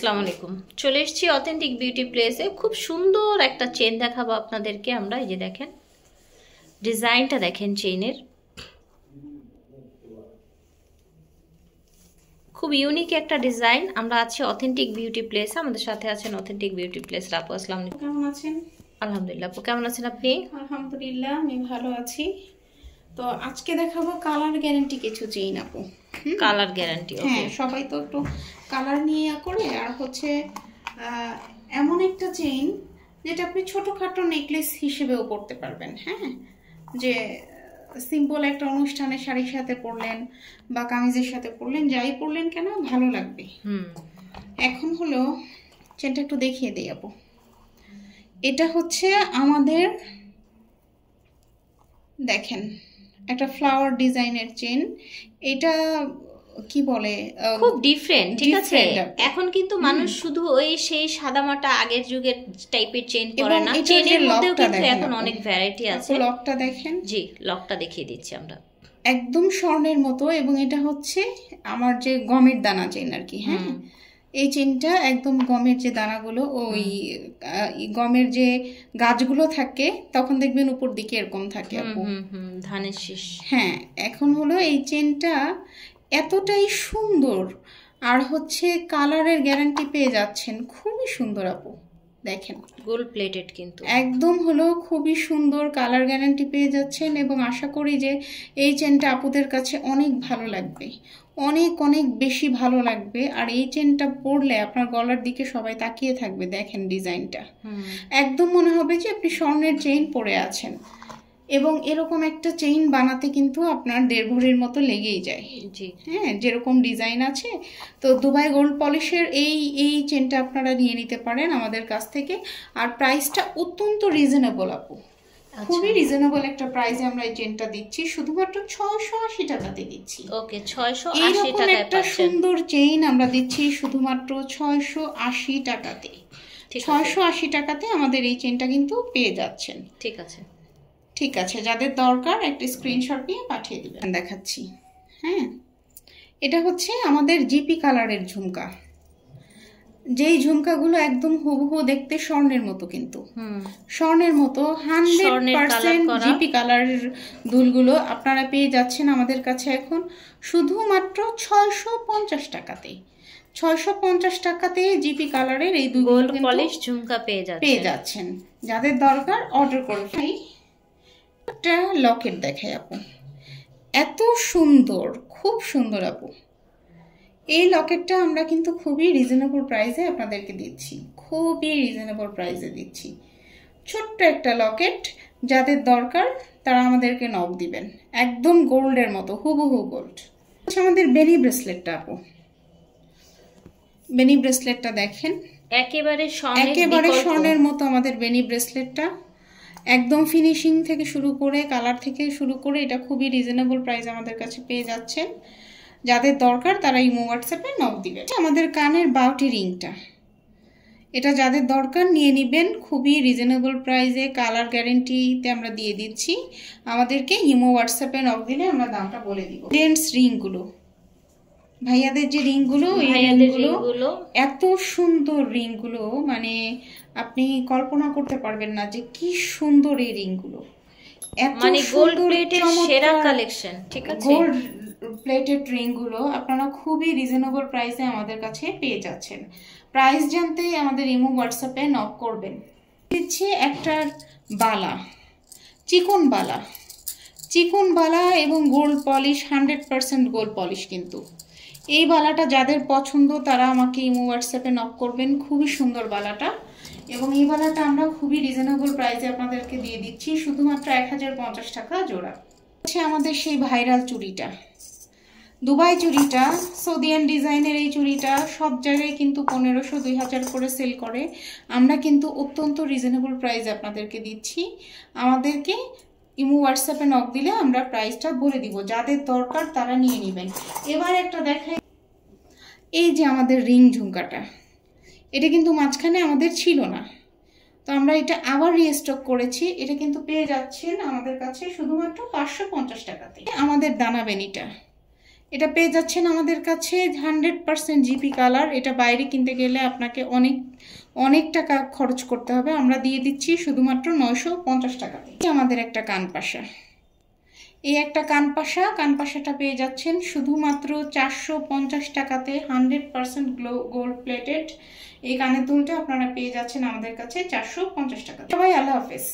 আসসালামু আলাইকুম। চলে এসেছি অথেন্টিক বিউটি প্লেসে। খুব সুন্দর একটা চেন দেখাবো আপনাদেরকে আমরা। এই যে দেখেন, ডিজাইনটা দেখেন চেইনের, খুব ইউনিক একটা ডিজাইন। আমরা আছি অথেন্টিক বিউটি প্লেসে, আমাদের সাথে আছেন অথেন্টিক বিউটি প্লেস আপু। আসসালামু আলাইকুম, কেমন আছেন? আলহামদুলিল্লাহ। আপু কেমন আছেন আপনি? আলহামদুলিল্লাহ, আমি ভালো আছি। তো আজকে দেখাবো কালার গ্যারান্টি কিছু চেইন আপু। Colour guarantee? হ্যাঁ, সবাই তো একটু কালার নিয়ে করে। আর হচ্ছে এমন একটা চেইন যেটা আপনি ছোটখাটো নেকলেস হিসেবেও পরতে পারবেন। হ্যাঁ, যে সিম্পল একটা অনুষ্ঠানে শাড়ির সাথে পরলেন বা কামিজের সাথে পরলেন, যাই পরলেন কেন ভালো লাগবে। এখন হলো চেনটা একটু দেখিয়ে দিই আপু। এটা হচ্ছে আমাদের, দেখেন, একটা ফ্লাওয়ার ডিজাইনের চেন। এটা কি বলে, খুব ডিফারেন্ট, ঠিক আছে। এখন কিন্তু মানুষ শুধু ওই সেই সাদামাটা আগের যুগের টাইপের চেন পরে না, চেনের মধ্যেও কিন্তু এখন অনেক ভ্যারাইটি আছে। লকটা দেখেন। জি, লকটা দেখিয়ে দিচ্ছি আমরা। একদম স্বর্ণের মতো। এবং এটা হচ্ছে আমার যে গমের দানা চেন আর কি। হ্যাঁ, এই চেনটা একদম গমের যে দানাগুলো, ওই গমের যে গাছগুলো থাকে তখন দেখবেন উপর দিকে এরকম থাকে আপু, ধানের শীষ। হ্যাঁ, এখন হলো এই চেনটা এতটাই সুন্দর। আর হচ্ছে কালারের গ্যারান্টি পেয়ে যাচ্ছেন, খুবই সুন্দর আপু। দেখেন, গোল্ড প্লেটেড কিন্তু একদম হলো খুবই সুন্দর, কালার গ্যারান্টি পেয়ে যাচ্ছেন। এবং আশা করি যে এই চেনটা আপুদের কাছে অনেক ভালো লাগবে, অনেক অনেক বেশি ভালো লাগবে। আর এই চেনটা পরলে আপনার গলার দিকে সবাই তাকিয়ে থাকবে। দেখেন ডিজাইনটা, একদম মনে হবে যে আপনি স্বর্ণের চেইন পরে আছেন। এবং এরকম একটা চেইন বানাতে কিন্তু আপনার 1.5 ভরির মতো লেগেই যায়। জি, হ্যাঁ, যেরকম ডিজাইন আছে। তো দুবাই গোল্ড পলিশের এই চেনটা আপনারা নিয়ে নিতে পারেন আমাদের কাছ থেকে। আর প্রাইসটা অত্যন্ত রিজনেবল আপু, খুবই রিজনেবল একটা প্রাইসে আমরা এই চেনটা দিচ্ছি। শুধুমাত্র 680 টাকাতে দিচ্ছি। ওকে, 680 টাকায় একটা সুন্দর চেইন আমরা দিচ্ছি শুধুমাত্র 680 টাকাতে। 680 টাকাতে আমাদের এই চেনটা কিন্তু পেয়ে যাচ্ছেন। ঠিক আছে, ঠিক আছে। যাদের দরকার একটা স্ক্রিনশট নিয়ে পাঠিয়ে দিবেন। দেখাচ্ছি। হ্যাঁ, এটা হচ্ছে আমাদের জিপি কালারের ঝুমকা। যেই ঝুমকাগুলো একদম হুবহু দেখতে স্বর্ণের মতো, কিন্তু স্বর্ণের মতো 100% জিপি কালারের দুলগুলো আপনারা পেয়ে যাচ্ছেন আমাদের কাছে এখন শুধুমাত্র 650 টাকাতে। 650 টাকাতে জিপি কালারের এই দুলগুলো পলিশ ঝুমকা পেয়ে যাচ্ছেন। যাদের দরকার অর্ডার করে ফেলি। একটা লকেট দেখাই আপু, এত সুন্দর, খুব সুন্দর আপু। এই লকেটটা আমরা কিন্তু খুবই রিজনেবল প্রাইসে আপনাদেরকে দিচ্ছি, খুবই রিজনেবল প্রাইসে দিচ্ছি। ছোট্ট একটা লকেট, যাদের দরকার তারা আমাদেরকে নক দিবেন। একদম গোল্ডের মতো, হুবহু গোল্ড। আমাদের বেনি ব্রেসলেটটা আপু, বেনি ব্রেসলেটটা দেখেন, একেবারে স্বর্ণের মতো আমাদের বেনি ব্রেসলেটটা। একদম ফিনিশিং থেকে শুরু করে কালার থেকে শুরু করে এটা খুবই রিজনেবল প্রাইস আমাদের কাছে পেয়ে যাচ্ছেন। যাদের দরকার তারা ইমো হোয়াটসঅ্যাপে নক দিবেন। আমাদের কানের বাউটি রিংটা, এটা যাদের দরকার নিয়ে নেবেন, খুবই রিজনেবল প্রাইসে কালার গ্যারেন্টিতে আমরা দিয়ে দিচ্ছি। আমাদেরকে ইমো হোয়াটসঅ্যাপে নক দিলে আমরা দামটা বলে দিব। জেন্টস রিংগুলো, ভাইয়াদের যে রিংগুলো, এই রিংগুলো এত সুন্দর রিংগুলো, মানে আপনি কল্পনা করতে পারবেন না যে কি সুন্দর এই রিংগুলো। মানে গোল্ড প্লেটের সেরা কালেকশন। ঠিক আছে, গোল্ড প্লেটেড রিংগুলো আপনারা খুবই রিজনেবল প্রাইসে আমাদের কাছে পেয়ে যাচ্ছেন। প্রাইস জানতে আমাদের ইমো হোয়াটসঅ্যাপে নক করবেন। দিচ্ছি একটা বালা, চিকন বালা, চিকন বালা এবং গোল্ড পলিশ, 100% গোল্ড পলিশ কিন্তু। এই বালাটা যাদের পছন্দ তারা আমাকে ইমো হোয়াটসঅ্যাপে নক করবেন। খুবই সুন্দর বালাটা। এবং এই বালাটা আমরা খুবই রিজনেবল প্রাইসে আপনাদেরকে দিয়ে দিচ্ছি শুধুমাত্র 1050 টাকা জোড়া। হচ্ছে আমাদের সেই ভাইরাল চুড়িটা, দুবাই চুড়িটা, সৌদিয়ান ডিজাইনের এই চুড়িটা সব জায়গায় কিন্তু 1500-2000 করে সেল করে। আমরা কিন্তু অত্যন্ত রিজনেবল প্রাইসে আপনাদেরকে দিচ্ছি। আমাদেরকে ইমো হোয়াটসঅ্যাপে নক দিলে আমরা প্রাইসটা বলে দিব। যাদের দরকার তারা নিয়ে নেবেন। এবার একটা দেখাই, এই যে আমাদের রিং ঝুমকাটা, এটা কিন্তু মাঝখানে আমাদের ছিল না, তো আমরা এটা আবার রিস্টক করেছি। এটা কিন্তু পেয়ে যাচ্ছেন আমাদের কাছে শুধুমাত্র 550 টাকাতে। আমাদের দানা বেনিটা, এটা পেয়ে যাচ্ছেন আমাদের কাছে 100% জিপি কালার। এটা বাইরে কিনতে গেলে আপনাকে অনেক টাকা খরচ করতে হবে, আমরা দিয়ে দিচ্ছি শুধুমাত্র 950 টাকাতে। আমাদের একটা কানপাশা, এই একটা কানপাশাটা পেয়ে যাচ্ছেন শুধুমাত্র 450 টাকাতে, 100% গোল্ড প্লেটেড। এই কানের দুলটা আপনারা পেয়ে যাচ্ছেন আমাদের কাছে 450 টাকা। সবাই আল্লাহ হাফেজ।